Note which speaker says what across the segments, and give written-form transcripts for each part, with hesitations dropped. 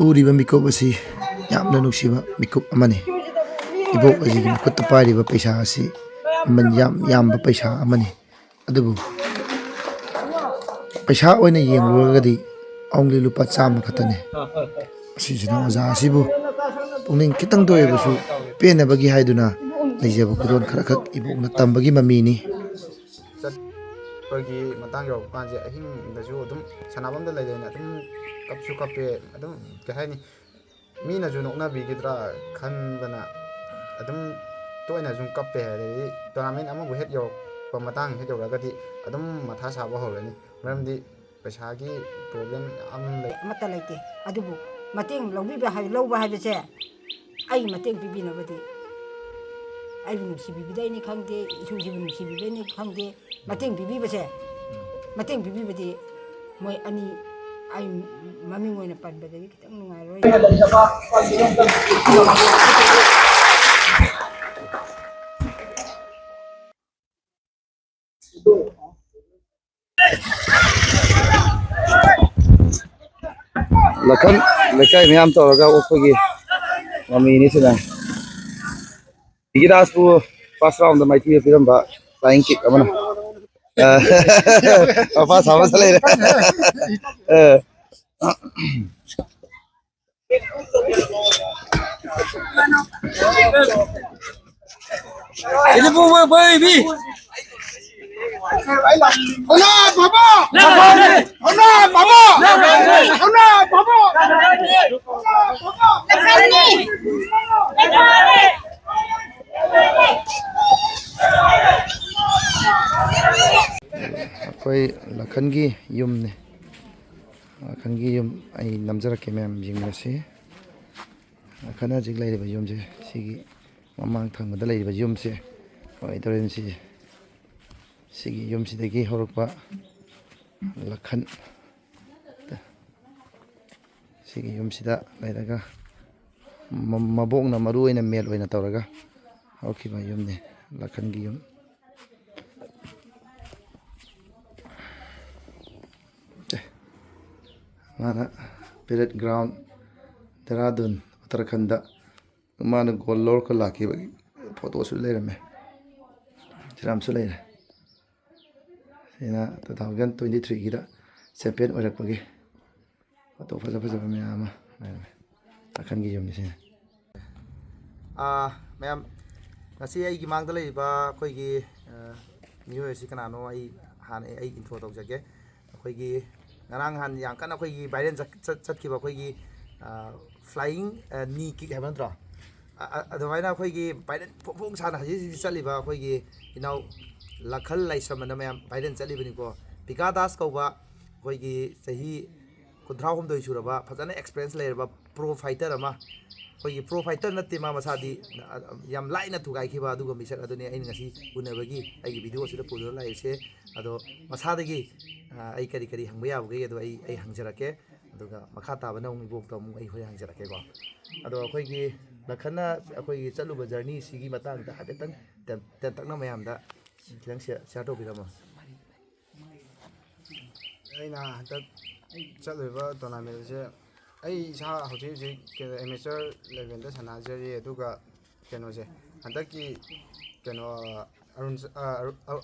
Speaker 1: ꯎꯔꯤꯕ ꯃꯤꯀꯨꯞ ꯑꯁꯤ ꯌꯥꯝꯅ ꯅꯨꯡꯁꯤꯕ ꯃꯤꯀꯨꯞ ꯑꯃꯅꯤ꯫ ꯏꯕꯣꯛ ꯑꯁꯤꯒꯤ ꯃꯈꯨꯠꯇ ꯄꯥꯏꯔꯤꯕ ꯄꯩꯁꯥ ꯑꯁꯤ ꯌꯥꯝꯕ ꯄꯩꯁꯥ ꯑꯃꯅꯤ꯫ ꯑꯗꯨꯕꯨ ꯄꯩꯁꯥ ꯑꯣꯏꯅ ꯌꯦꯡꯂꯨꯔꯒꯗꯤ ꯑꯣꯡꯂꯤ ꯂꯨꯄꯥ 100 ꯈꯛꯇꯅꯤ꯫ ꯑꯁꯤꯁꯤꯅ ꯑꯣꯖꯥ ꯑꯁꯤꯕꯨ ꯄꯨꯛꯅꯤꯡ ꯈꯤꯇꯪꯇ ꯑꯣꯏꯔꯕꯁꯨ ꯄꯦꯟꯅꯕꯒꯤ ꯍꯥꯏꯗꯨꯅ ꯂꯩꯖꯕ ꯈꯨꯗꯣꯜ ꯈꯔꯈꯛ ꯏꯕꯣꯛꯅ ꯇꯝꯕꯒꯤ ꯃꯃꯤꯅꯤ꯫
Speaker 2: ꯆꯠꯄꯒꯤ ꯃꯇꯥꯡ ꯌꯧꯔꯛꯄ ꯀꯥꯟꯁꯦ ꯑꯍꯤꯡꯗꯁꯨ ꯑꯗꯨꯝ ꯁꯥꯟꯅꯐꯝꯗ ꯂꯩꯅ ꯑꯗꯨꯝ ꯀꯞꯁꯨ ꯀꯞꯄꯦ ꯑꯗꯨꯝ ꯀꯩ ꯍꯥꯏꯅꯤ ꯃꯤꯅꯁꯨ ꯅꯣꯛꯅꯕꯤꯒꯗ꯭ꯔꯥ ꯈꯟꯕꯅ ꯑꯗꯨꯝ ꯇꯣꯏꯅ ꯁꯨꯝ ꯀꯞꯄꯦ꯫ ꯑꯗꯒꯤ ꯇꯣꯔꯅꯥꯃꯦꯟ ꯑꯃꯕꯨ ꯍꯦꯛ ꯌꯧꯔꯛꯄ ꯃꯇꯥꯡ ꯍꯦꯛ ꯌꯧꯔꯛꯑꯒꯗꯤ ꯑꯗꯨꯝ ꯃꯊꯥ ꯁꯥꯕ ꯍꯧꯔꯅꯤ꯫ ꯃꯔꯝꯗꯤ ꯄꯩꯁꯥꯒꯤ ꯄ꯭ꯔꯣꯕ꯭ꯂꯦꯝ ꯌꯥꯝ ꯂꯩ꯫
Speaker 3: ꯑꯃꯠꯇ ꯂꯩꯇꯦ ꯑꯗꯨꯕꯨ ꯃꯇꯦꯡ ꯂꯧꯕ ꯍꯥꯏꯕꯁꯦ ꯑꯩ ꯃꯇꯦꯡ ꯄꯤꯕꯤꯅꯕꯗꯤ ꯑꯩꯕꯨ ꯅꯨꯡꯁꯤꯕꯤꯕꯗꯩꯅꯤ ꯈꯪꯗꯦ ꯏꯁꯨꯁꯤꯕꯨ ꯅꯨꯡꯁꯤꯕꯤꯕꯩꯅꯤ ꯈꯪꯗꯦ ꯃꯇꯦꯡ ꯄꯤꯕꯤꯕꯗꯤ ꯃꯣꯏ ꯑꯅꯤ ꯑꯩ ꯃꯃꯤꯡ ꯑꯣꯏꯅ ꯄꯟꯕꯗꯗꯤ ꯈꯤꯇꯪ ꯅꯨꯡꯉꯥꯏꯔꯣꯏ꯫
Speaker 4: Lakhan lekai miyam tawraga okpagi mamini sina Igiraspu first round da maiti piramba flying kick amana first hama sale Ini bu baby Ona baba Ona baba Ona baba
Speaker 1: ꯑꯩꯈꯣꯏ ꯂꯈꯟꯒꯤ ꯌꯨꯝꯅꯤ꯫ ꯂꯈꯟꯒꯤ ꯌꯨꯝ ꯑꯩ ꯅꯝꯖꯔꯛꯀꯦ ꯃꯌꯥꯝ ꯌꯦꯡꯃꯤꯟꯅꯁꯤ꯫ ꯂꯈꯟ ꯍꯧꯖꯤꯛ ꯂꯩꯔꯤꯕ ꯌꯨꯝꯁꯦ ꯁꯤꯒꯤ ꯃꯃꯥꯡ ꯊꯪꯕꯗ ꯂꯩꯔꯤꯕ ꯌꯨꯝꯁꯦ ꯑꯣꯏꯗꯧꯔꯤꯕ ꯁꯤꯒꯤ ꯌꯨꯝꯁꯤꯗꯒꯤ ꯍꯧꯔꯛꯄ ꯂꯈꯟ ꯁꯤꯒꯤ ꯌꯨꯝꯁꯤꯗ ꯂꯩꯔꯒ ꯃꯕꯣꯛꯅ ꯃꯔꯨ ꯑꯣꯏꯅ ꯃꯦꯜ ꯑꯣꯏꯅ ꯇꯧꯔꯒ ꯍꯧꯔꯛꯈꯤꯕ ꯌꯨꯝꯅꯤ ꯂꯈꯟꯒꯤ ꯌꯨꯝ꯫ माना पेरेड ग्राउंड देहरादून उत्तराखंड माना गोल लौर को लाखी फोटो लेरमे सिरामसु लेरे सिना 2023 गिदा चैंपियन ओरकपगी फोटो फजा फजा मैम लखन की यूम से
Speaker 2: मैम ngasi ꯑꯩꯒꯤ ꯃꯥꯡꯗ ꯂꯩꯔꯤꯕ ꯑꯩꯈꯣꯏꯒꯤ ꯃꯤꯑꯣꯏ ꯑꯁꯤ ꯀꯅꯥꯅꯣ ꯑꯩ ꯍꯥꯟꯅ ꯑꯩ ꯏꯟꯇ꯭ꯔꯣ ꯇꯧꯖꯒꯦ꯫ ꯑꯩꯈꯣꯏꯒꯤ ꯉꯔꯥꯡ ꯅꯍꯥꯟ ꯌꯥꯝ ꯀꯟꯅ ꯑꯩꯈꯣꯏꯒꯤ ꯚꯥꯏꯔꯦꯜ ꯆꯠꯈꯤꯕ ꯑꯩꯈꯣꯏꯒꯤ ꯐ꯭ꯂꯥꯏꯌꯤꯡ ꯅꯤ ꯀꯤꯛ ꯍꯥꯏꯕ ꯅꯠꯇ꯭ꯔꯣ ꯑꯗꯨꯃꯥꯏꯅ ꯑꯩꯈꯣꯏꯒꯤ ꯚꯥꯏꯔꯦꯜ ꯐꯣꯡ ꯁꯥꯅ ꯍꯧꯖꯤꯛ ꯆꯠꯂꯤꯕ ꯑꯩꯈꯣꯏꯒꯤ ꯏꯅꯥꯎ ꯂꯈꯜ ꯂꯥꯏꯁ꯭ꯔꯝ ꯑꯅ ꯃꯌꯥꯝ ꯚꯥꯏꯔꯦꯜ ꯆꯠꯂꯤꯕꯅꯤꯀꯣ꯫ ꯄꯤꯀꯥ ꯗꯥꯁ ꯀꯧꯕ ꯑꯩꯈꯣꯏꯒꯤ ꯆꯍꯤ 38 ꯁꯨꯔꯕ ꯐꯖꯅ ꯑꯦꯛꯁꯄꯤꯔꯤꯌꯦꯟꯁ ꯂꯩꯔꯕ ꯄ꯭ꯔꯣ ꯐꯥꯏꯇꯔ ꯑꯃ ꯑꯩꯈꯣꯏꯒꯤ ꯄ꯭ꯔꯣ ꯐꯥꯏꯇꯔ ꯅꯠꯇꯦ ꯃꯥ ꯃꯁꯥꯗꯤ ꯌꯥꯝ ꯂꯥꯏꯅ ꯊꯨꯒꯥꯏꯈꯤꯕ ꯑꯗꯨꯒ ꯃꯤꯁꯛ ꯑꯗꯨꯅꯤ ꯑꯩꯅ ꯉꯁꯤ ꯎꯅꯕꯒꯤ ꯑꯩꯒꯤ ꯚꯤꯗꯤꯑꯣꯁꯤꯗ ꯄꯨꯗꯨꯅ ꯂꯥꯛꯏꯕꯁꯦ꯫ ꯑꯗꯣ ꯃꯁꯥꯗꯒꯤ ꯑꯩ ꯀꯔꯤ ꯍꯪꯕ ꯌꯥꯕꯒꯦ ꯑꯗꯣ ꯑꯩ ꯍꯪꯖꯔꯛꯀꯦ ꯑꯗꯨꯒ ꯃꯈꯥ ꯇꯥꯕꯅ ꯑꯃꯨꯛ ꯏꯕꯣꯛꯇ ꯑꯃꯨꯛ ꯑꯩ ꯍꯣꯔꯦꯟ ꯍꯪꯖꯔꯛꯀꯦꯀꯣ꯫ ꯑꯗꯣ ꯑꯩꯈꯣꯏꯒꯤ ꯂꯈꯟꯅ ꯑꯩꯈꯣꯏꯒꯤ ꯆꯠꯂꯨꯕ ꯖꯔꯅꯤꯁꯤꯒꯤ ꯃꯇꯥꯡꯗ ꯍꯥꯏꯐꯦꯠꯇꯪ ꯇꯦꯟꯇꯛꯅ ꯃꯌꯥꯝꯗ ꯈꯤꯇꯪ ꯁꯤꯌꯔ ꯇꯧꯕꯤꯔꯝꯃꯣ꯫
Speaker 5: ꯑꯩꯅ ꯍꯟꯗꯛ ꯆꯠꯂꯤꯕ ꯇꯣꯔꯅꯥꯃꯦꯟꯁꯦ ꯑꯩ ꯏꯁꯥ ꯍꯧꯖꯤꯛ ꯑꯦꯃꯦꯆꯔ ꯂꯦꯚꯦꯜꯗ ꯁꯥꯟꯅꯖꯔꯤ ꯑꯗꯨꯒ ꯀꯩꯅꯣꯁꯦ ꯍꯟꯗꯛꯀꯤ ꯀꯩꯅꯣ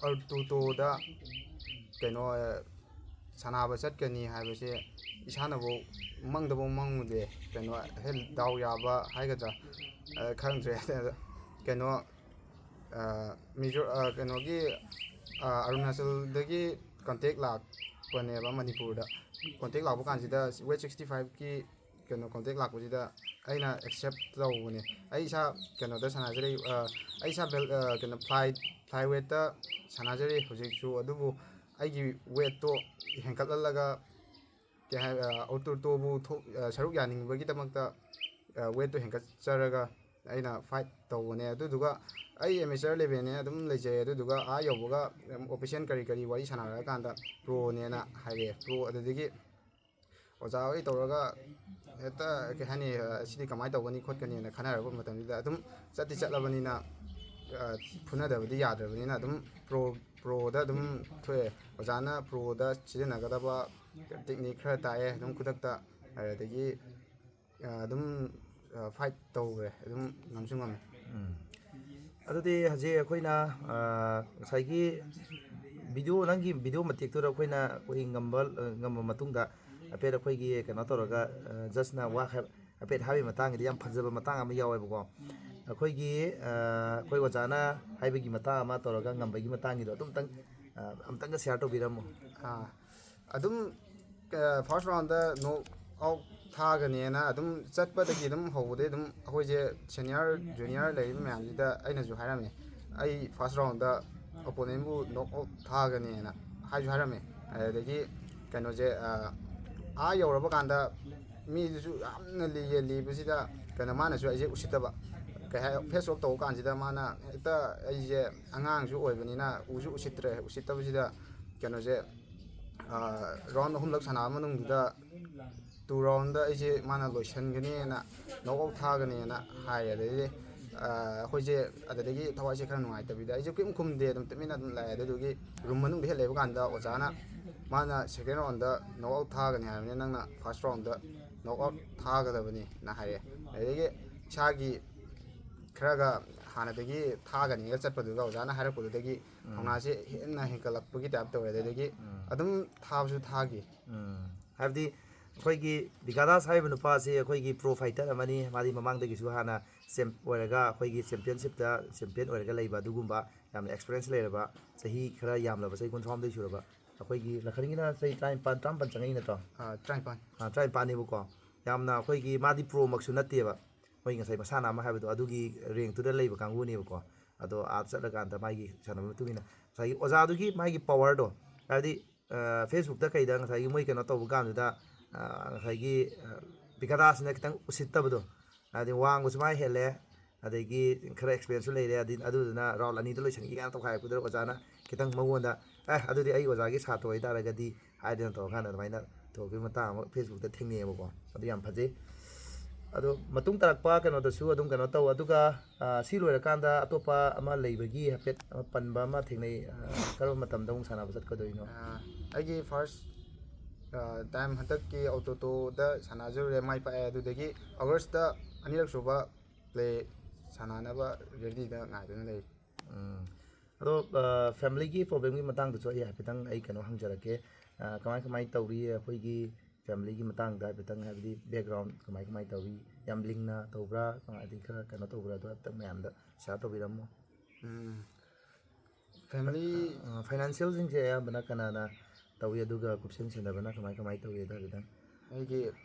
Speaker 5: ꯑꯔꯇꯨꯇꯣꯗ ꯀꯩꯅꯣ ꯁꯥꯟꯅꯕ ꯆꯠꯀꯅꯤ ꯍꯥꯏꯕꯁꯦ ꯏꯁꯥꯅꯐꯥꯎ ꯃꯪꯗꯐꯥꯎ ꯃꯪꯉꯨꯗꯦ ꯀꯩꯅꯣ ꯗꯥꯎ ꯌꯥꯕ ꯍꯥꯏꯒꯗ꯭ꯔꯥ ꯈꯪꯗ꯭ꯔꯦ ꯀꯩꯅꯣ ꯀꯩꯅꯣꯒꯤ ꯑꯔꯨꯅꯥꯆꯜꯗꯒꯤ ꯀꯟꯇꯦꯛ ꯂꯥꯛꯄꯅꯦꯕ ꯃꯅꯤꯄꯨꯔꯗ ꯀꯟꯇꯦꯛ ꯂꯥꯛꯄ ꯀꯥꯟꯁꯤꯗ ꯋꯦꯠ 65ꯒꯤ ꯀꯩꯅꯣ ꯀꯟꯇꯦꯛ ꯂꯥꯛꯄꯁꯤꯗ ꯑꯩꯅ ꯑꯦꯛꯁꯦꯞ ꯇꯧꯕꯅꯦ꯫ ꯑꯩ ꯏꯁꯥ ꯀꯩꯅꯣꯗ ꯁꯥꯟꯅꯖꯔꯤ ꯑꯩ ꯏꯁꯥ ꯀꯩꯅꯣ ꯐ꯭ꯂꯥꯏ ꯋꯦꯠꯇ ꯁꯥꯟꯅꯖꯔꯤ ꯍꯧꯖꯤꯛꯁꯨ ꯑꯗꯨꯕꯨ ꯑꯩꯒꯤ ꯋꯦꯠꯇꯣ ꯍꯦꯟꯀꯠꯍꯜꯂꯒ ꯀꯩ ꯍꯥꯏ ꯑꯣꯇꯣꯕꯨ ꯁꯔꯨꯛ ꯌꯥꯅꯤꯡꯕꯒꯤꯗꯃꯛꯇ ꯋꯦꯠꯇꯣ ꯍꯦꯟꯀꯠꯆꯔꯒ ꯑꯩꯅ ꯐꯥꯏꯠ ꯇꯧꯕꯅꯦ꯫ ꯑꯗꯨꯗꯨꯒ ꯑꯩ ꯑꯦꯃꯦꯆꯔ ꯂꯦꯚꯦꯜꯅꯦ ꯑꯗꯨꯝ ꯂꯩꯖꯩ ꯑꯗꯨꯗꯨꯒ ꯌꯧꯕꯒ ꯑꯣꯐꯤꯁꯤꯌꯦꯜ ꯀꯔꯤ ꯋꯥꯔꯤ ꯁꯥꯟꯅꯔꯀꯥꯟꯗ ꯄ꯭ꯔꯣꯅꯦꯅ ꯍꯥꯏꯔꯛꯑꯦ꯫ ꯄ꯭ꯔꯣ ꯑꯗꯨꯗꯒꯤ ꯑꯣꯖꯥ ꯍꯣꯏ ꯇꯧꯔꯒ ꯍꯦꯛꯇ ꯀꯩ ꯍꯥꯏꯅꯤ ꯁꯤꯗꯤ ꯀꯃꯥꯏꯅ ꯇꯧꯒꯅꯤ ꯈꯣꯠꯀꯅꯤꯅ ꯈꯟꯅꯔꯛꯄ ꯃꯇꯝꯁꯤꯗ ꯑꯗꯨꯝ ꯆꯠꯂꯕꯅꯤꯅ ꯐꯨꯅꯗꯕꯗꯤ ꯌꯥꯗ꯭ꯔꯕꯅꯤꯅ ꯑꯗꯨꯝ ꯄ꯭ꯔꯣꯗ ꯑꯗꯨꯝ ꯊꯣꯛꯑꯦ꯫ ꯑꯣꯖꯥꯅ ꯄ꯭ꯔꯣꯗ ꯁꯤꯖꯤꯟꯅꯒꯗꯕ ꯇꯦꯛꯅꯤꯛ ꯈꯔ ꯇꯥꯛꯑꯦ ꯑꯗꯨꯝ ꯈꯨꯗꯛꯇ ꯑꯗꯒꯤ ꯑꯗꯨꯝ ꯐꯥꯏꯠ ꯇꯧꯈ꯭ꯔꯦ ꯑꯗꯨꯝ ꯉꯝꯁꯨ ꯉꯝꯃꯦ
Speaker 2: ꯑꯗꯨꯗꯤ ꯍꯧꯖꯤꯛ ꯑꯩꯈꯣꯏꯅ ꯉꯁꯥꯏꯒꯤ ꯅꯪꯒꯤ ꯚꯤꯗꯤꯑꯣ ꯃꯇꯦꯛꯇꯨꯗ ꯑꯩꯈꯣꯏꯅ ꯉꯝꯕ ꯃꯇꯨꯡꯗ ꯍꯥꯏꯐꯦꯠ ꯑꯩꯈꯣꯏꯒꯤ ꯀꯩꯅꯣ ꯇꯧꯔꯒ ꯖꯁꯅ ꯍꯥꯏꯐꯦꯠ ꯍꯥꯏꯕꯒꯤ ꯃꯇꯥꯡꯒꯤꯗꯤ ꯌꯥꯝ ꯐꯖꯕ ꯃꯇꯥꯡ ꯑꯃ ꯌꯥꯎꯋꯦꯕꯀꯣ ꯑꯩꯈꯣꯏꯒꯤ ꯑꯩꯈꯣꯏ ꯑꯣꯖꯥꯅ ꯍꯥꯏꯕꯒꯤ ꯃꯇꯥꯡ ꯑꯃ ꯇꯧꯔꯒ ꯉꯝꯕꯒꯤ ꯃꯇꯥꯡꯒꯤꯗꯣ ꯑꯃꯨꯛꯇꯪꯒ ꯁꯤꯌꯥꯔ ꯇꯧꯕꯤꯔꯝꯃꯣ
Speaker 5: ꯑꯗꯨꯝ ꯐꯥꯔꯁ ꯔꯥꯎꯟꯗ ꯅꯣꯛ ꯑꯥꯎꯠ ꯊꯥꯒꯅꯦꯅ ꯑꯗꯨꯝ ꯆꯠꯄꯗꯒꯤ ꯑꯗꯨꯝ ꯍꯧꯕꯗꯩ ꯑꯗꯨꯝ ꯑꯩꯈꯣꯏꯁꯦ ꯁꯦꯅꯤꯌꯔ ꯖꯨꯅꯤꯌꯔ ꯂꯩꯔꯤꯕ ꯃꯌꯥꯝꯁꯤꯗ ꯑꯩꯅꯁꯨ ꯍꯥꯏꯔꯝꯃꯦ ꯑꯩ ꯐꯥꯔꯁ ꯔꯥꯎꯟꯗ ꯑꯣꯄꯣꯅꯦꯟꯕꯨ ꯅꯣꯛ ꯑꯥꯎꯠ ꯊꯥꯒꯅꯦꯅ ꯍꯥꯏꯔꯝꯃꯦ ꯑꯗꯨꯗꯒꯤ ꯀꯩꯅꯣꯁꯦ ꯌꯧꯔꯕ ꯀꯥꯟꯗ ꯃꯤꯗꯨꯁꯨ ꯌꯥꯝꯅ ꯂꯤꯕꯁꯤꯗ ꯃꯥꯅꯁꯨ ꯑꯩꯁꯦ ꯎꯁꯤꯠꯇꯕ ꯐꯦꯁ ꯑꯣꯐ ꯇꯧꯕ ꯀꯥꯟꯁꯤꯗ ꯃꯥꯅ ꯍꯦꯛꯇ ꯑꯩꯁꯦ ꯑꯉꯥꯡꯁꯨ ꯑꯣꯏꯕꯅꯤꯅ ꯎꯁꯤꯠꯇ꯭ꯔꯦ ꯎꯁꯤꯠꯇꯕꯁꯤꯗ ꯀꯩꯅꯣꯁꯦ ꯔꯥꯎꯟ 3ꯂꯛ ꯁꯥꯟꯅꯕ ꯃꯅꯨꯡꯗꯨꯗ 2 ꯔꯥꯎꯟꯗ ꯑꯩꯁꯦ ꯃꯥꯅ ꯂꯣꯏꯁꯤꯟꯒꯅꯤꯅ ꯅꯣꯛ ꯑꯥꯎꯠ ꯊꯥꯒꯅꯤꯅ ꯍꯥꯏꯌꯦ ꯑꯗꯩꯗꯤ ꯑꯩꯈꯣꯏꯁꯦ ꯑꯗꯨꯗꯒꯤ ꯊꯋꯥꯏꯁꯦ ꯈꯔ ꯅꯨꯡꯉꯥꯏꯇꯕꯤꯗ ꯑꯩꯁꯦ ꯀꯔꯤꯝ ꯈꯨꯝꯗꯦ ꯑꯗꯨꯝ ꯇꯨꯃꯤꯟꯅ ꯑꯗꯨꯝ ꯂꯥꯛꯑꯦ ꯑꯗꯨꯗꯨꯒꯤ ꯔꯨꯝ ꯃꯅꯨꯡꯗ ꯍꯦꯛ ꯂꯩꯕ ꯀꯥꯟꯗ ꯑꯣꯖꯥꯅ ꯃꯥꯅ ꯁꯦꯀꯦꯟ ꯔꯥꯎꯟꯗ ꯅꯣꯛ ꯑꯥꯎꯠ ꯊꯥꯒꯅꯤ ꯍꯥꯏꯕꯅꯤ ꯅꯪꯅ ꯐꯥꯔꯁ ꯔꯥꯎꯟꯗ ꯅꯣꯛ ꯑꯥꯎꯠ ꯊꯥꯒꯗꯕꯅꯤꯅ ꯍꯥꯏꯔꯛꯑꯦ ꯑꯗꯨꯗꯒꯤ ꯏꯁꯥꯒꯤ ꯈꯔꯒ ꯍꯥꯟꯅꯗꯒꯤ ꯊꯥꯒꯅꯤꯒ ꯆꯠꯄꯗꯨꯒ ꯑꯣꯖꯥꯅ ꯍꯥꯏꯔꯛꯄꯗꯨꯗꯒꯤ ꯊꯧꯅꯥꯁꯦ ꯍꯦꯟꯅ ꯍꯦꯟꯀꯠꯂꯛꯄꯒꯤ ꯇꯥꯏꯞ ꯇꯧꯋꯦ ꯑꯗꯨꯗꯒꯤ ꯑꯗꯨꯝ ꯊꯥꯕꯁꯨ ꯊꯥꯈꯤ
Speaker 2: ꯍꯥꯏꯕꯗꯤ ꯑꯩꯈꯣꯏꯒꯤ ꯕꯤꯀꯥꯗꯥꯁ ꯍꯥꯏꯔꯤꯕ ꯅꯨꯄꯥꯁꯤ ꯑꯩꯈꯣꯏꯒꯤ ꯄ꯭ꯔꯣ ꯐꯥꯏꯇꯔ ꯑꯃꯅꯤ ꯃꯥꯗꯤ ꯃꯃꯥꯡꯗꯒꯤꯁꯨ ꯍꯥꯟꯅ ꯑꯣꯏꯔꯒ ꯑꯩꯈꯣꯏꯒꯤ ꯆꯦꯝꯄꯤꯌꯟꯁꯤꯞꯇ ꯆꯦꯝꯄꯤꯌꯟ ꯑꯣꯏꯔꯒ ꯂꯩꯕ ꯑꯗꯨꯒꯨꯝꯕ ꯌꯥꯝꯅ ꯑꯦꯛꯁꯄꯤꯔꯤꯌꯦꯟꯁ ꯂꯩꯔꯕ ꯆꯍꯤ ꯈꯔ ꯌꯥꯝꯂꯕ ꯆꯍꯤ 53 ꯁꯨꯔꯕ ꯑꯩꯈꯣꯏꯒꯤ ꯂꯈꯟꯒꯤꯅ ꯆꯍꯤ 19 ꯆꯪꯉꯛꯏ ꯅꯠꯇ꯭ꯔꯣ 19ꯅꯦꯕꯀꯣ ꯌꯥꯝꯅ ꯑꯩꯈꯣꯏꯒꯤ ꯃꯥꯗꯤ ꯄ꯭ꯔꯣꯃꯛꯁꯨ ꯅꯠꯇꯦꯕ ꯃꯣꯏ ꯉꯁꯥꯏ ꯃꯁꯥꯟꯅ ꯑꯃ ꯍꯥꯏꯕꯗꯣ ꯑꯗꯨꯒꯤ ꯔꯦꯡꯛꯇꯨꯗ ꯂꯩꯕ ꯀꯥꯡꯕꯨꯅꯦꯕꯀꯣ ꯑꯗꯣ ꯆꯠꯂꯀꯥꯟꯗ ꯃꯥꯒꯤ ꯁꯥꯟꯅꯕꯒꯤ ꯃꯇꯨꯡ ꯏꯟꯅ ꯉꯁꯥꯏꯒꯤ ꯑꯣꯖꯥꯗꯨꯒꯤ ꯃꯥꯒꯤ ꯄꯋꯥꯔꯗꯣ ꯍꯥꯏꯕꯗꯤ ꯐꯦꯁꯕꯨꯛꯇ ꯀꯩꯗ ꯉꯁꯥꯏꯒꯤ ꯃꯣꯏ ꯀꯩꯅꯣ ꯇꯧꯕ ꯀꯥꯟꯗꯨꯗ ꯉꯁꯥꯏꯒꯤ ꯕꯤꯀꯥꯗꯥꯁꯤꯅ ꯈꯤꯇꯪ ꯎꯁꯤꯠꯇꯕꯗꯣ ꯍꯥꯏꯗꯤ ꯋꯥꯡꯕꯁꯨ ꯃꯥ ꯍꯦꯜꯂꯦ ꯑꯗꯒꯤ ꯈꯔ ꯑꯦꯛꯁꯄꯤꯔꯤꯌꯦꯟꯁꯁꯨ ꯂꯩꯔꯦ ꯑꯗꯨꯗꯨꯅ ꯔꯥꯎꯟ 2ꯗ ꯂꯣꯏꯁꯤꯟꯈꯤ ꯀꯥꯏꯅ ꯇꯧꯈꯥꯏꯔꯛꯄꯗꯨꯗ ꯑꯣꯖꯥꯅ ꯈꯤꯇꯪ ꯃꯉꯣꯟꯗ ꯑꯗꯨꯗꯤ ꯑꯩ ꯑꯣꯖꯥꯒꯤ ꯁꯥꯇ꯭ꯔ ꯑꯣꯏꯇꯥꯔꯒꯗꯤ ꯍꯥꯏꯗꯅ ꯇꯧꯔꯀꯥꯟꯗ ꯑꯗꯨꯃꯥꯏꯅ ꯇꯧꯔꯛꯄꯒꯤ ꯃꯇꯥꯡ ꯑꯃ ꯐꯦꯁꯕꯨꯛꯇ ꯊꯦꯡꯅꯩꯑꯕꯀꯣ ꯑꯗꯨ ꯌꯥꯝ ꯐꯖꯩ ꯑꯗꯣ ꯃꯇꯨꯡ ꯇꯥꯔꯛꯄ ꯀꯩꯅꯣꯗꯁꯨ ꯑꯗꯨꯝ ꯀꯩꯅꯣ ꯇꯧ ꯑꯗꯨꯒ ꯁꯤ ꯂꯣꯏꯔꯀꯥꯟꯗ ꯑꯇꯣꯞꯄ ꯑꯃ ꯂꯩꯕꯒꯤ ꯍꯥꯏꯐꯦꯠ ꯄꯟꯕ ꯑꯃ ꯊꯦꯡꯅꯩ ꯀꯔꯝꯕ ꯃꯇꯝꯗ ꯑꯃꯨꯛ ꯁꯥꯟꯅꯕ ꯆꯠꯀꯗꯣꯏꯅꯣ
Speaker 5: ꯑꯩꯒꯤ ꯐꯥꯔꯁ ꯇꯥꯏꯝ ꯍꯟꯗꯛꯀꯤ ꯑꯣꯇꯣꯇꯣꯗ ꯁꯥꯟꯅꯖꯔꯨꯔꯦ ꯃꯥꯏ ꯄꯥꯛꯑꯦ ꯑꯗꯨꯗꯒꯤ ꯑꯥꯒꯁꯇ ꯑꯅꯤꯔꯛ ꯁꯨꯕ ꯄ꯭ꯂꯦ ꯁꯥꯟꯅꯅꯕ ꯔꯦꯗꯤꯗ ꯉꯥꯏꯗꯨꯅ ꯂꯩ
Speaker 2: ꯑꯗꯣ ꯐꯦꯃꯤꯂꯤꯒꯤ ꯄ꯭ꯔꯣꯕ꯭ꯂꯦꯝꯒꯤ ꯃꯇꯥꯡꯗꯁꯨ ꯑꯩ ꯍꯥꯏꯐꯦꯠꯇꯪ ꯑꯩ ꯀꯩꯅꯣ ꯍꯪꯖꯔꯛꯀꯦ ꯀꯃꯥꯏ ꯇꯧꯔꯤ ꯑꯩꯈꯣꯏꯒꯤ ꯐꯦꯃꯤꯂꯤꯒꯤ ꯃꯇꯥꯡꯗ ꯍꯥꯏꯐꯦꯠꯇꯪ ꯍꯥꯏꯕꯗꯤ ꯕꯦꯛꯒ꯭ꯔꯥꯎꯟ ꯀꯃꯥꯏ ꯇꯧꯔꯤ ꯌꯥꯝ ꯂꯤꯡꯅ ꯇꯧꯕ꯭ꯔꯥ ꯍꯥꯏꯗꯤ ꯈꯔ ꯀꯩꯅꯣ ꯇꯧꯕ꯭ꯔꯥ ꯑꯗꯣ ꯍꯥꯏꯐꯦꯠꯇꯪ ꯃꯌꯥꯝꯗ ꯁꯤꯌꯥꯔ ꯇꯧꯕꯤꯔꯝꯃꯣ
Speaker 5: ꯐꯦꯃꯤꯂꯤ
Speaker 2: ꯐꯥꯏꯅꯥꯟꯁꯤꯌꯦꯜꯁꯤꯡꯁꯦ ꯑꯌꯥꯝꯕꯅ ꯀꯅꯥꯅ ꯇꯧꯏ ꯑꯗꯨꯒ ꯀꯨꯞꯁꯦꯟ ꯁꯦꯟꯅꯕꯅ ꯀꯃꯥꯏ ꯇꯧꯏ ꯑꯗꯣ ꯍꯥꯏꯐꯦꯠꯇꯪ
Speaker 5: ꯑꯩꯒꯤ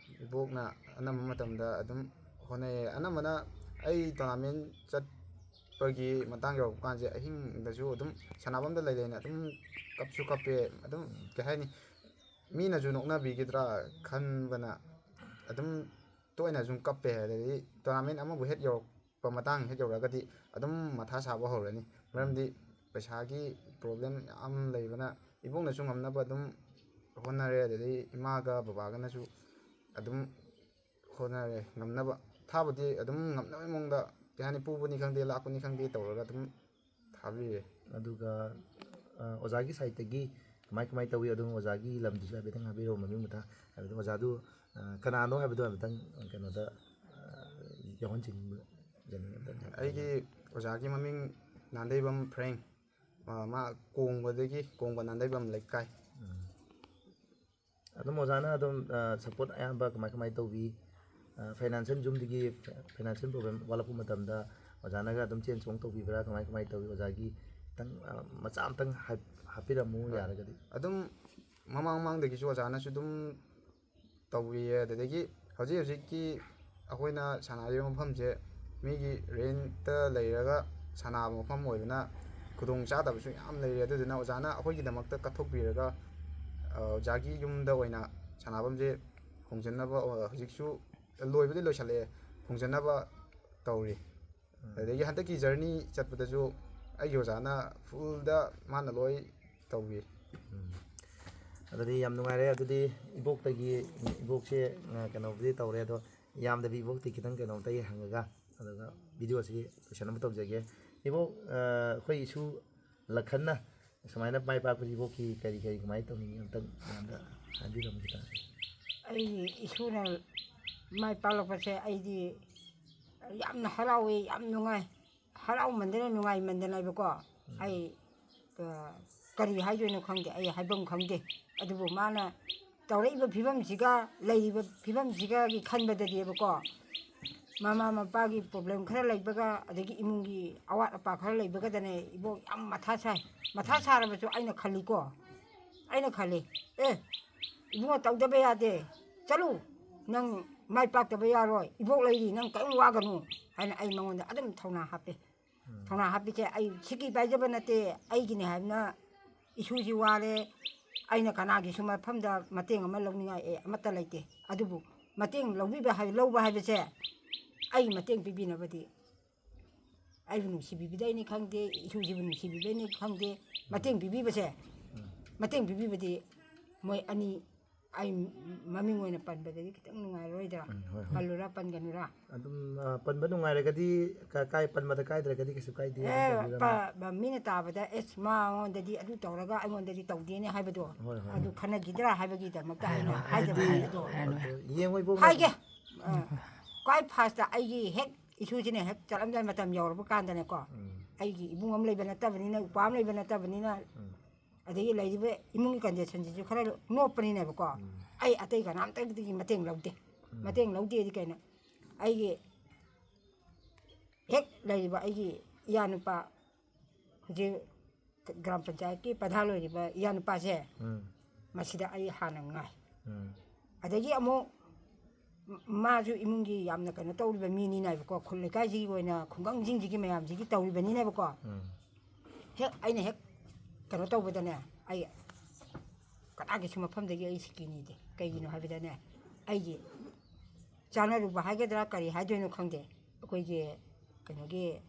Speaker 5: ꯏꯕꯣꯛꯅ ꯑꯅꯝꯕ ꯃꯇꯝꯗ ꯑꯗꯨꯝ ꯍꯣꯠꯅꯩꯌꯦ ꯑꯅꯝꯕꯅ ꯑꯩ ꯇꯣꯔꯅꯥꯃꯦꯟ ꯆꯠꯄꯒꯤ ꯃꯇꯥꯡ ꯌꯧꯔꯛꯄ ꯀꯥꯟꯁꯦ ꯑꯍꯤꯡꯗꯁꯨ ꯑꯗꯨꯝ ꯁꯥꯟꯅꯐꯝꯗ ꯂꯩꯅ ꯑꯗꯨꯝ ꯀꯞꯁꯨ ꯀꯞꯄꯦ ꯑꯗꯨꯝ ꯀꯩ ꯍꯥꯏꯅꯤ ꯃꯤꯅꯁꯨ ꯅꯣꯛꯅꯕꯤꯒꯗ꯭ꯔꯥ ꯈꯟꯕꯅ ꯑꯗꯨꯝ ꯇꯣꯏꯅ ꯁꯨꯝ ꯀꯞꯄꯦ ꯑꯗꯒꯤ ꯇꯣꯔꯅꯥꯃꯦꯟ ꯑꯃꯕꯨ ꯍꯦꯛ ꯌꯧꯔꯛꯄ ꯃꯇꯥꯡ ꯍꯦꯛ ꯌꯧꯔꯛꯑꯒꯗꯤ ꯑꯗꯨꯝ ꯃꯊꯥ ꯁꯥꯕ ꯍꯧꯔꯅꯤ ꯃꯔꯝꯗꯤ ꯄꯩꯁꯥꯒꯤ ꯄ꯭ꯔꯣꯕ꯭ꯂꯦꯝ ꯌꯥꯝ ꯂꯩꯕꯅ ꯏꯕꯣꯛꯅꯁꯨ ꯉꯝꯅꯕ ꯑꯗꯨꯝ ꯍꯣꯠꯅꯔꯦ ꯑꯗꯨꯗꯒꯤ ꯏꯃꯥꯒ ꯕꯕꯥꯒꯅꯁꯨ ꯑꯗꯨꯝ ꯍꯣꯠꯅꯔꯦ ꯉꯝꯅꯕ ꯊꯥꯕꯗꯤ ꯑꯗꯨꯝ ꯉꯝꯅꯕ ꯃꯑꯣꯡꯗ ꯀꯩ ꯍꯥꯏꯅꯤ ꯄꯨꯕꯅꯤ ꯈꯪꯗꯦ ꯂꯥꯛꯄꯅꯤ ꯈꯪꯗꯦ ꯇꯧꯔꯒ ꯑꯗꯨꯝ ꯊꯥꯕꯤꯔꯦ
Speaker 2: ꯑꯗꯨꯒ ꯑꯣꯖꯥꯒꯤ ꯁꯥꯏꯠꯇꯒꯤ ꯀꯃꯥꯏ ꯇꯧꯏ ꯑꯗꯨꯝ ꯑꯣꯖꯥꯒꯤ ꯂꯝꯗꯨꯁꯨ ꯍꯥꯏꯐꯦꯠꯇꯪ ꯍꯥꯏꯕꯤꯔꯛꯑꯣ ꯃꯃꯤꯡ ꯃꯊꯥ ꯍꯥꯏꯕꯗꯤ ꯑꯣꯖꯥꯗꯨ ꯀꯅꯥꯅꯣ ꯍꯥꯏꯕꯗꯣ ꯍꯥꯏꯐꯦꯠꯇꯪ ꯀꯩꯅꯣꯗ ꯌꯥꯎꯍꯟꯖꯅꯤꯡꯉꯤ
Speaker 5: ꯑꯩꯒꯤ ꯑꯣꯖꯥꯒꯤ ꯃꯃꯤꯡ ꯅꯥꯟꯗꯩꯕꯝ ꯐ꯭ꯔꯦꯡ ꯃꯥ ꯀꯣꯡꯕ ꯅꯥꯟꯗꯩꯕꯝ ꯂꯩꯀꯥꯏ
Speaker 2: ꯑꯗꯨꯝ ꯑꯣꯖꯥꯅ ꯑꯗꯨꯝ ꯁꯞꯄꯣꯔꯠ ꯑꯌꯥꯝꯕ ꯀꯃꯥꯏ ꯇꯧꯕꯤ ꯐꯥꯏꯅꯥꯟꯁꯤꯌꯦꯜ ꯌꯨꯝꯗꯒꯤ ꯐꯥꯏꯅꯥꯟꯁꯤꯌꯦꯜ ꯄ꯭ꯔꯣꯕ꯭ꯂꯦꯝ ꯋꯥꯠꯂꯛꯄ ꯃꯇꯝꯗ ꯑꯣꯖꯥꯅꯒ ꯑꯗꯨꯝ ꯆꯦꯟ ꯆꯣꯡ ꯇꯧꯕꯤꯕ꯭ꯔꯥ ꯀꯃꯥꯏ ꯇꯧꯋꯤ ꯑꯣꯖꯥꯒꯤ ꯈꯤꯇꯪ ꯃꯆꯥ ꯑꯃꯇꯪ ꯍꯥꯞꯄꯤꯔꯝꯃꯨ ꯌꯥꯔꯒꯗꯤ
Speaker 5: ꯑꯗꯨꯝ ꯃꯃꯥꯡꯗꯒꯤꯁꯨ ꯑꯣꯖꯥꯅꯁꯨ ꯑꯗꯨꯝ ꯇꯧꯕꯤꯌꯦ ꯑꯗꯨꯗꯒꯤ ꯍꯧꯖꯤꯛꯀꯤ ꯑꯩꯈꯣꯏꯅ ꯁꯥꯟꯅꯔꯤꯕ ꯃꯐꯝꯁꯦ ꯃꯤꯒꯤ ꯔꯦꯟꯇ ꯂꯩꯔꯒ ꯁꯥꯟꯅꯕ ꯃꯐꯝ ꯑꯣꯏꯕꯅ ꯈꯨꯗꯣꯡ ꯆꯥꯗꯕꯁꯨ ꯌꯥꯝ ꯂꯩꯔꯦ ꯑꯗꯨꯗꯨꯅ ꯑꯣꯖꯥꯅ ꯑꯩꯈꯣꯏꯒꯤꯗꯃꯛꯇ ꯀꯠꯊꯣꯛꯄꯤꯔꯒ ꯑꯣꯖꯥꯒꯤ ꯌꯨꯝꯗ ꯑꯣꯏꯅ ꯁꯥꯟꯅꯐꯝꯁꯦ ꯍꯣꯡꯖꯟꯅꯕ ꯍꯧꯖꯤꯛꯁꯨ ꯂꯣꯏꯕꯗꯤ ꯂꯣꯏꯁꯤꯜꯂꯛꯑꯦ ꯍꯣꯡꯖꯟꯅꯕ ꯇꯧꯔꯤ ꯑꯗꯨꯗꯒꯤ ꯍꯟꯗꯛꯀꯤ ꯖꯔꯅꯤ ꯆꯠꯄꯗꯁꯨ ꯑꯩꯒꯤ ꯑꯣꯖꯥꯅ ꯐꯨꯜꯗ ꯃꯥꯅ ꯂꯣꯏ ꯇꯧꯕꯤ
Speaker 2: ꯑꯗꯨꯗꯤ ꯌꯥꯝ ꯅꯨꯡꯉꯥꯏꯔꯦ ꯑꯗꯨꯗꯤ ꯏꯕꯣꯛꯁꯦ ꯀꯩꯅꯣꯕꯨꯗꯤ ꯇꯧꯔꯦ ꯑꯗꯣ ꯌꯥꯝꯗꯕꯤ ꯏꯕꯣꯛꯇꯤ ꯈꯤꯇꯪ ꯀꯩꯅꯣꯝꯇ ꯍꯪꯉꯒ ꯑꯗꯨꯒ ꯚꯤꯗꯤꯑꯣꯁꯤ ꯂꯣꯏꯁꯟꯅꯕ ꯇꯧꯖꯒꯦ ꯏꯕꯣꯛ ꯑꯩꯈꯣꯏ ꯏꯁꯨ ꯂꯈꯟꯅ ꯁꯨꯃꯥꯏꯅ ꯃꯥꯏ ꯄꯥꯛꯄꯁꯤ ꯏꯕꯣꯛꯀꯤ ꯀꯔꯤ ꯀꯃꯥꯏꯅ ꯇꯧꯅꯤꯡꯉꯤ ꯑꯝꯇꯪ ꯃꯌꯥꯝꯗ ꯍꯥꯏꯕꯤꯔꯝꯃꯨ ꯈꯤꯇꯪ
Speaker 3: ꯑꯩꯒꯤ ꯏꯁꯨꯅ mai palakpase aidi yamna harawi yam nungai harau mandana nungai mandana bako ai kari haidoino khangde ai haibam khangde adubu mana tawraiba phibamsiga leiba phibamsiga gi khanbadadi bako mama mapagi problem khara leibaga adagi imungi awat apa khara leibaga dane ibo yam matha sarabasu aina khaliko aina khali ibunga tawdaba yade chalu nang mai paktaba yaroi ibok leiri nang kaim waganu haina ai mangonda adum thona hape che ai siki baijaba nate ai gine haibna isuji ware aina kanagi suma phamda mateng ama lawningai amata leite adubu mateng lawbiba lawba haibese ai mateng pibinabadi ai bunu sibibidai khangde isuji bunu sibibidai ni khangde mateng bibibase mateng bibibadi moi ani ai maming oina panbadagi kitang nungaroidra palura panganura
Speaker 2: adum panba nungairagadi kai panbada kaidragadi kesu kaide
Speaker 3: ba mina tabada ma ondadi adu tawraga aingondadi tawdeni haibado adu khanagidra haibagi damakta aina haidaba
Speaker 2: yengoi bo
Speaker 3: haige kai phasta aigi hek isujine hek chalamdai matam yawrba kandane ko aigi ibungam leiba natabani upam leiba natabani adagi leiba imungi condition ji khara nopani ne bako ai atai kana amtai gi mateng laude di kaina ai hek leiba ai yanupa je gram panchayat ki padhalo riba yanupa se masida ai hanangai adagi amo maju imungi yamna kana tawriba mini nai bako khulle kai ji goina khungang jing ji mayam ji tawriba ni ne bako hek aina hek kano tawbadane ai kadagi suma phamdagi ai sikini de kaigino habidane aigi chanaruba haigedra kari haidoino khangde akoigi kanogi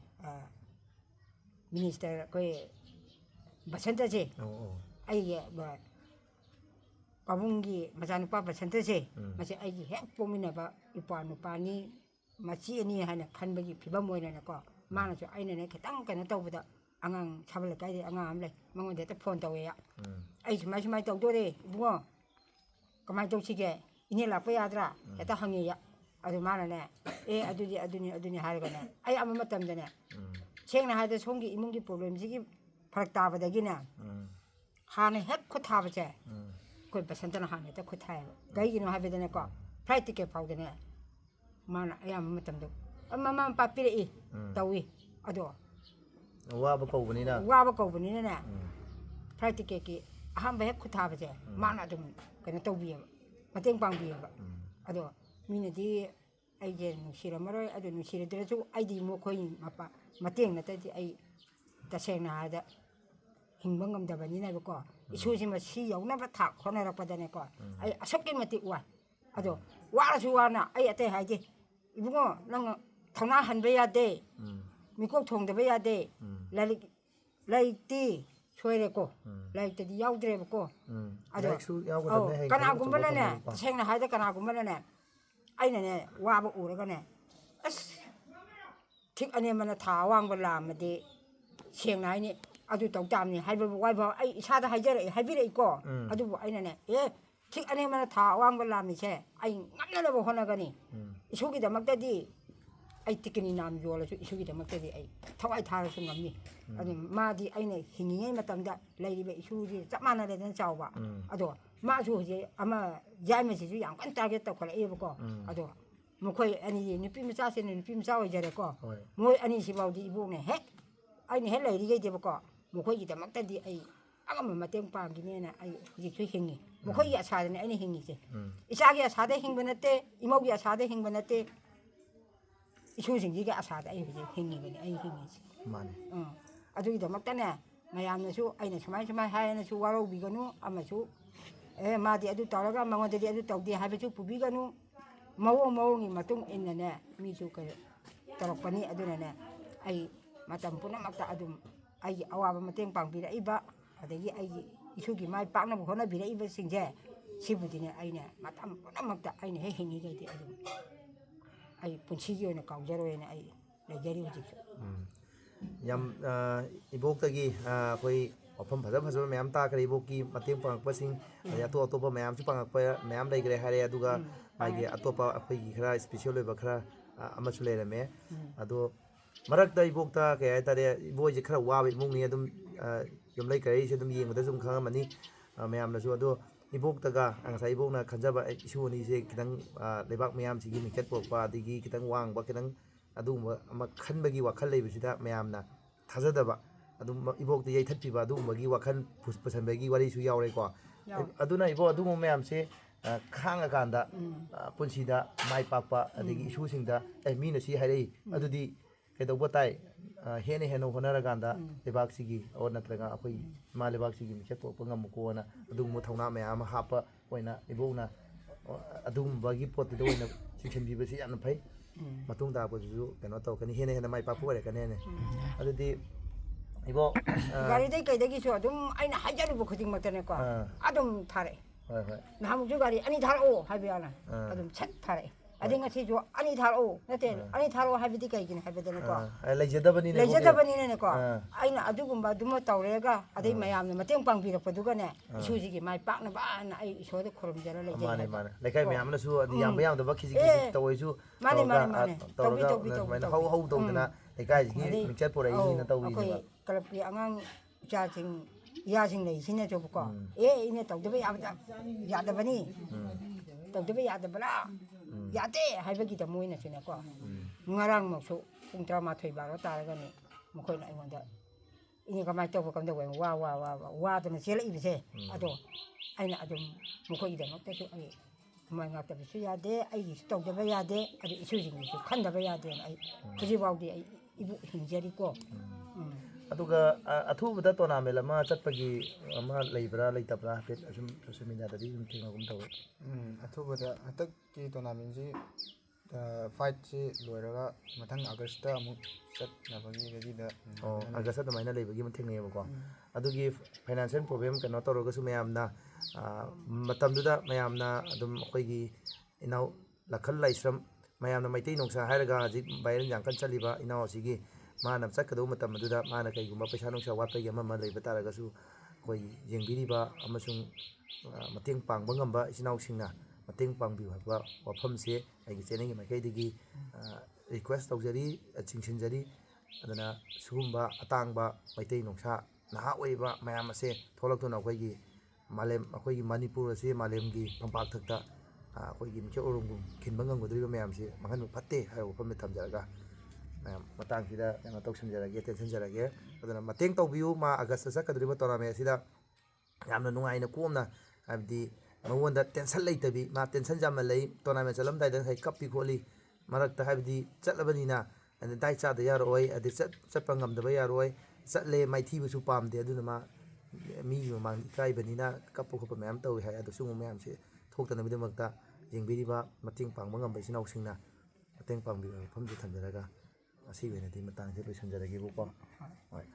Speaker 3: minister koi basanta je aigi pabungi machanupa basanta je machi aigi hek pominaba ipa nupani machi ani hana khanbagi phibam oina ko mana chu aina ne khitang kana tawbada angang sabal kai angang amle mangonde ta phone tawe ya ai sumai tawdore bungo kamai tawsige ine lakpa yadra eta hangi ya adu mana ne aduni hargane ai ama matamdane sengna hada songi imungi problem jigi farak tabadagi ne hane hek khothabache koi basantana hane ta khothai gaigino habedane ko flight ticket paudane mana ai ama matamdo amma papire tawi ado
Speaker 2: waba kaubanina
Speaker 3: ne flight ticket ki ahamba hek khuthabaje mana adum kana tawbiya mateng pangbiya ado minadi aije nusiramaro ado nusiradresu aidi mo khoi mapa mateng natadi ai tasengna hada hingbang ngamdabani na ko isuji ma si yauna ba thak honarakpadane ko ai asokki mati wa ado warasu wana ai ate haije ibungo nang thona hanbe yade mikok thongdaba yade laiti soireko laitadi yaudreba ko ado kanagumba ne sengna haida kanagumba ne aina ne waba uraga ne as thik ane mana tha wangba lamade sengna haini adu tawtamni haiba waiba ai isada haijare haibire ko adu aina ne thik ane mana tha wangba lamni se ai ngamnalaba honagani isugi damakdadi ai tikini nam yolasu isugi damakdadi ai thawai tharasu ngamni adu madi aina hingingai matamda leiriba isugi chamana le dan chawba ado ma su je ama jaime ji yang kan target ta khola e ko ado mukoi ani nupi macha se nupi macha oi jare ko moi ani sibaudi ibu ne he ai ne he leiri ge de ko mukoi gi damakdadi ai agama mateng pangine na ai ji chu hingi mukoi ya sa ne ai hingi je isa gi asa de hingba nate imau gi asa de hingba nate isu sing gi ga asa de ai hingi bani ai hingi
Speaker 2: mane
Speaker 3: adugi damakdane mayamnasu aina sumai hainasu waro biganu amasu madi adu tawraga mangodadi adu tawdi habesu pubiganu mawongi matung innane misu ka tarokpani aduna ne ai matam punamakta adum ai awaba mateng pangbira iba adagi ai isugi mai pakna hona bira iba singje sibudine aine matam punamakta aine he hingi gadi adum ai punsigi oina kaujaro ai lejari hujik
Speaker 2: yam iboktagi koi ꯋꯥꯐꯝ ꯐꯖꯕ ꯃꯌꯥꯝ ꯇꯥꯈ꯭ꯔꯦ ꯏꯕꯣꯛꯀꯤ ꯃꯇꯦꯡ ꯄꯥꯡꯉꯛꯄꯁꯤꯡ ꯑꯗꯩ ꯑꯇꯣꯞꯄ ꯃꯌꯥꯝꯁꯨ ꯄꯥꯡꯉꯛꯄ ꯃꯌꯥꯝ ꯂꯩꯈ꯭ꯔꯦ ꯍꯥꯏꯔꯦ ꯑꯗꯨꯒ ꯃꯥꯒꯤ ꯑꯇꯣꯞꯄ ꯑꯩꯈꯣꯏꯒꯤ ꯈꯔ ꯏꯁꯄꯤꯁꯦꯜ ꯑꯣꯏꯕ ꯈꯔ ꯑꯃꯁꯨ ꯂꯩꯔꯝꯃꯦ ꯑꯗꯣ ꯃꯔꯛꯇ ꯏꯕꯣꯛꯇ ꯀꯩ ꯍꯥꯏꯇꯥꯔꯦ ꯏꯕꯣꯏꯁꯦ ꯈꯔ ꯋꯥꯕ ꯏꯃꯨꯡꯅꯤ ꯑꯗꯨꯝ ꯌꯨꯝꯂꯩ ꯀꯔꯩꯁꯦ ꯑꯗꯨꯝ ꯌꯦꯡꯕꯗꯁꯨ ꯑꯗꯨꯝ ꯈꯪꯉꯝꯃꯅꯤ ꯃꯌꯥꯝꯅꯁꯨ ꯑꯗꯣ ꯏꯕꯣꯛꯇꯒ ꯉꯁꯥꯏ ꯏꯕꯣꯛꯅ ꯈꯟꯖꯕ ꯏꯁꯨ ꯑꯅꯤꯁꯦ ꯈꯤꯇꯪ ꯂꯩꯕꯥꯛ ꯃꯌꯥꯝꯁꯤꯒꯤ ꯃꯤꯡꯆꯠ ꯄꯨꯔꯛꯄ ꯑꯗꯒꯤ ꯈꯤꯇꯪ ꯋꯥꯡꯕ ꯈꯤꯇꯪ ꯑꯗꯨꯒꯨꯝꯕ ꯑꯃ ꯈꯟꯕꯒꯤ ꯋꯥꯈꯜ ꯂꯩꯕꯁꯤꯗ ꯃꯌꯥꯝꯅ ꯊꯥꯖꯗꯕ ꯑꯗꯨꯝ ꯏꯕꯣꯛꯇ ꯌꯩꯊꯠꯄꯤꯕ ꯑꯗꯨꯒꯨꯝꯕꯒꯤ ꯋꯥꯈꯜ ꯄꯨꯁꯟꯕꯒꯤ ꯋꯥꯔꯤꯁꯨ ꯌꯥꯎꯔꯦꯀꯣ ꯑꯗꯨꯅ ꯏꯕꯣꯛ ꯑꯗꯨꯒꯨꯝꯕ ꯃꯌꯥꯝꯁꯦ ꯈꯥꯡꯉꯀꯥꯟꯗ ꯄꯨꯟꯁꯤꯗ ꯃꯥꯏ ꯄꯥꯛꯄ ꯑꯗꯒꯤ ꯏꯁꯨꯁꯤꯡꯗ ꯃꯤꯅ ꯁꯤ ꯍꯥꯏꯔꯛꯏ ꯑꯗꯨꯗꯤ ꯀꯩꯗꯧꯕ ꯇꯥꯏ ꯍꯦꯟꯅ ꯍꯣꯠꯅꯔꯀꯥꯟꯗ ꯂꯩꯕꯥꯛꯁꯤꯒꯤ ꯑꯣꯔ ꯅꯠꯇ꯭ꯔꯒ ꯑꯩꯈꯣꯏ ꯏꯃꯥ ꯂꯩꯕꯥꯛꯁꯤꯒꯤ ꯃꯤꯡꯆꯠ ꯄꯨꯔꯛꯄ ꯉꯝꯃꯨꯀꯣꯅ ꯑꯗꯨꯒꯨꯝꯕ ꯊꯧꯅꯥ ꯃꯌꯥꯝ ꯑꯃ ꯍꯥꯞꯄ ꯑꯣꯏꯅ ꯏꯕꯣꯛꯅ ꯑꯗꯨꯒꯨꯝꯕꯒꯤ ꯄꯣꯠꯇꯨꯗ ꯑꯣꯏꯅ ꯆꯤꯡꯁꯤꯟꯕꯤꯕꯁꯤ ꯌꯥꯝꯅ ꯐꯩ ꯃꯇꯨꯡ ꯇꯥꯔꯛꯄꯗꯁꯨ ꯀꯩꯅꯣ ꯇꯧꯔꯛꯀꯅꯤ ꯍꯦꯟꯅ ꯃꯥꯏ ꯄꯥꯛꯄ ꯑꯣꯏꯔꯛꯀꯅꯤ ꯑꯗꯨꯗꯤ 이거
Speaker 3: 가리대 깨대기죠. 좀 아니 하자는 거 그딩 못되니까. 아좀 타래. 나무주 가리 아니 달오 하비야나. 아좀 책 타래. 아딩가 치죠. 아니 달오. 나때 아니 달오 하비디 까이긴 하비되니까.
Speaker 2: 레이저더버니네.
Speaker 3: 레이저더버니네니까. 아이나 아두군바 두모 따오래가 아데이 마야암나 맞땡 빵비럭거두가네. 이슈지기 마이 빡나 바나 아이 이쇼데 코름자라 레이저.
Speaker 2: 마네 마네. 레카이 마야암나수 어디 양배양도 키지 떠오이수.
Speaker 3: 마네.
Speaker 2: 떠오가 하우 떠오드나 레카이지 미쳐 포라이나 떠오이지마.
Speaker 3: 그렇게 안강 자징 야징 레이시네 줘볼까? 예, 이네 떡도배 야다버니. 떡도배 야다버라. 야대 하이버기다 모이나 주네까. nga랑 먹소 ung 마토이 바로 따라가니 뭐거나 이건데 이니가 많이 떠볼 건데 왜 와와와와와도는 제일 입으세. 아도 아이나 아좀 뭐거기다 먹대서 아이 뭐 ngap다비수 야대 아이 떡도배 야대 아이 이슈징이죠. 칸다배 야대 아이 그지바우디 아이 이부 힘제리고.
Speaker 2: ꯑꯗꯨꯒ ꯑꯊꯨꯕꯗ ꯇꯣꯔꯅꯥꯃꯦꯟ ꯑꯃ ꯆꯠꯄꯒꯤ ꯑꯃ ꯂꯩꯕ꯭ꯔꯥ ꯂꯩꯇꯕ꯭ꯔꯥ ꯍꯥꯏꯐꯦꯠ ꯑꯁꯨꯝ ꯁꯣꯁꯤꯌꯦꯜ ꯃꯤꯗꯤꯌꯥꯗꯗꯤ ꯑꯗꯨꯝ ꯊꯦꯡꯅꯒꯨꯝ ꯇꯧꯋꯤ
Speaker 5: ꯑꯊꯨꯕꯗ ꯍꯟꯗꯛꯀꯤ ꯇꯣꯔꯅꯥꯃꯦꯟꯁꯤ ꯐꯥꯏꯠꯁꯤ ꯂꯣꯏꯔꯒ ꯃꯊꯪ ꯑꯥꯒꯁꯇ ꯑꯃꯨꯛ ꯆꯠꯅꯕꯒꯤ ꯔꯦꯗꯤꯗ
Speaker 2: ꯑꯥꯒꯁꯇ ꯑꯗꯨꯃꯥꯏꯅ ꯂꯩꯕꯒꯤ ꯑꯃ ꯊꯦꯡꯅꯩꯌꯦꯕꯀꯣ ꯑꯗꯨꯒꯤ ꯐꯥꯏꯅꯥꯟꯁꯤꯌꯦꯜ ꯄ꯭ꯔꯣꯕ꯭ꯂꯦꯝ ꯀꯩꯅꯣ ꯇꯧꯔꯒꯁꯨ ꯃꯌꯥꯝꯅ ꯃꯇꯝꯗꯨꯗ ꯃꯌꯥꯝꯅ ꯑꯗꯨꯝ ꯑꯩꯈꯣꯏꯒꯤ ꯏꯅꯥꯎ ꯂꯈꯟ ꯂꯥꯏꯁ꯭ꯔꯝ ꯃꯌꯥꯝꯅ ꯃꯩꯇꯩ ꯅꯨꯡꯁꯥ ꯍꯥꯏꯔꯒ ꯍꯧꯖꯤꯛ ꯚꯥꯏꯔꯦꯜ ꯌꯥꯝ ꯀꯟꯅ ꯆꯠꯂꯤꯕ ꯏꯅꯥꯎ ꯑꯁꯤꯒꯤ ꯃꯥꯅ ꯆꯠꯀꯗꯧꯕ ꯃꯇꯝ ꯑꯗꯨꯗ ꯃꯥꯅ ꯀꯩꯒꯨꯝꯕ ꯄꯩꯁꯥ ꯅꯨꯡꯁꯥ ꯋꯥꯠꯄꯒꯤ ꯑꯃ ꯂꯩꯕ ꯇꯥꯔꯒꯁꯨ ꯑꯩꯈꯣꯏ ꯌꯦꯡꯕꯤꯔꯤꯕ ꯑꯃꯁꯨꯡ ꯃꯇꯦꯡ ꯄꯥꯡꯕ ꯉꯝꯕ ꯏꯆꯤꯜ ꯏꯅꯥꯎꯁꯤꯡꯅ ꯃꯇꯦꯡ ꯄꯥꯡꯕꯤꯌꯨ ꯍꯥꯏꯕ ꯋꯥꯐꯝꯁꯦ ꯑꯩꯒꯤ ꯆꯦꯅꯦꯜꯒꯤ ꯃꯥꯏꯀꯩꯗꯒꯤ ꯔꯤꯀ꯭ꯋꯦꯁ ꯇꯧꯖꯔꯤ ꯆꯤꯡꯁꯤꯟꯖꯔꯤ ꯑꯗꯨꯅ ꯁꯤꯒꯨꯝꯕ ꯑꯇꯥꯡꯕ ꯃꯩꯇꯩ ꯅꯨꯡꯁꯥ ꯅꯍꯥ ꯑꯣꯏꯔꯤꯕ ꯃꯌꯥꯝ ꯑꯁꯦ ꯊꯣꯛꯂꯛꯇꯨꯅ ꯑꯩꯈꯣꯏꯒꯤ ꯃꯅꯤꯄꯨꯔ ꯑꯁꯤ ꯃꯥꯂꯦꯝꯒꯤ ꯐꯝꯄꯥꯛꯊꯛꯇ ꯑꯩꯈꯣꯏꯒꯤ ꯃꯤꯡꯆꯠ ꯎꯔꯣꯡ ꯈꯤꯟꯕ ꯉꯝꯒꯗꯧꯔꯤꯕ ꯃꯌꯥꯝꯁꯤ ꯃꯥꯡꯍꯟꯕ ꯐꯠꯇꯦ ꯍꯥꯏꯕ ꯋꯥꯐꯝꯗ ꯊꯝꯖꯔꯒ ꯃꯌꯥꯝ ꯃꯇꯥꯡꯁꯤꯗ ꯀꯩꯅꯣ ꯇꯧꯁꯤꯟꯖꯔꯒꯦ ꯇꯦꯟꯁꯤꯟꯖꯔꯒꯦ ꯑꯗꯨꯅ ꯃꯇꯦꯡ ꯇꯧꯕꯤꯌꯨ ꯃꯥ ꯑꯥꯒꯁꯇ ꯆꯠꯀꯗꯧꯔꯤꯕ ꯇꯣꯔꯅꯥꯃꯦꯟ ꯑꯁꯤꯗ ꯌꯥꯝꯅ ꯅꯨꯡꯉꯥꯏꯅ ꯀꯣꯝꯅ ꯍꯥꯏꯕꯗꯤ ꯃꯉꯣꯟꯗ ꯇꯦꯟꯁꯟ ꯂꯩꯇꯕꯤ ꯃꯥ ꯇꯦꯟꯁꯟ ꯌꯥꯝꯅ ꯂꯩ ꯇꯣꯔꯅꯥꯃꯦꯟ ꯆꯠꯂꯝꯗꯥꯏꯗ ꯉꯁꯥꯏ ꯀꯞꯄꯤ ꯈꯣꯠꯂꯤ ꯃꯔꯛꯇ ꯍꯥꯏꯕꯗꯤ ꯆꯠꯂꯕꯅꯤ나 ꯑꯗꯩ ꯗꯥꯏꯠ ꯆꯥꯗ ꯌꯥꯔꯣꯏ ꯑꯗꯩ ꯆꯠꯄ ꯉꯝꯗꯕ ꯌꯥꯔꯣꯏ ꯆꯠꯂꯦ ꯃꯥꯏꯊꯤꯕꯁꯨ ꯄꯥꯝꯗꯦ ꯑꯗꯨꯅ ꯃꯥ ꯃꯤꯒꯤ ꯃꯃꯥꯡꯗ ꯏꯀꯥꯏꯕꯅꯤꯅ ꯀꯞꯄ ꯈꯣꯠꯄ ꯃꯌꯥꯝ ꯇꯧꯏ ꯍꯥꯏ ꯑꯗꯣ ꯁꯤꯒꯨꯝꯕ ꯃꯌꯥꯝꯁꯦ ꯊꯣꯛꯇꯅꯕꯒꯤꯗꯃꯛꯇ ꯌꯦꯡꯕꯤꯔꯤꯕ ꯃꯇꯦꯡ ꯄꯥꯡꯕ ꯉꯝꯕ ꯏꯆꯤꯜ ꯏꯅꯥꯎꯁꯤꯡꯅ ꯃꯇꯦꯡ ꯄꯥꯡꯕꯤꯕ ꯃꯐꯝꯁꯦ ꯊꯝꯖꯔꯒ ꯑꯁꯤꯒꯤ ꯑꯣꯏꯅꯗꯤ ꯃꯇꯥꯡꯁꯦ ꯂꯣꯏꯁꯤꯟꯖꯔꯒꯦꯕꯀꯣ ꯍꯣꯏ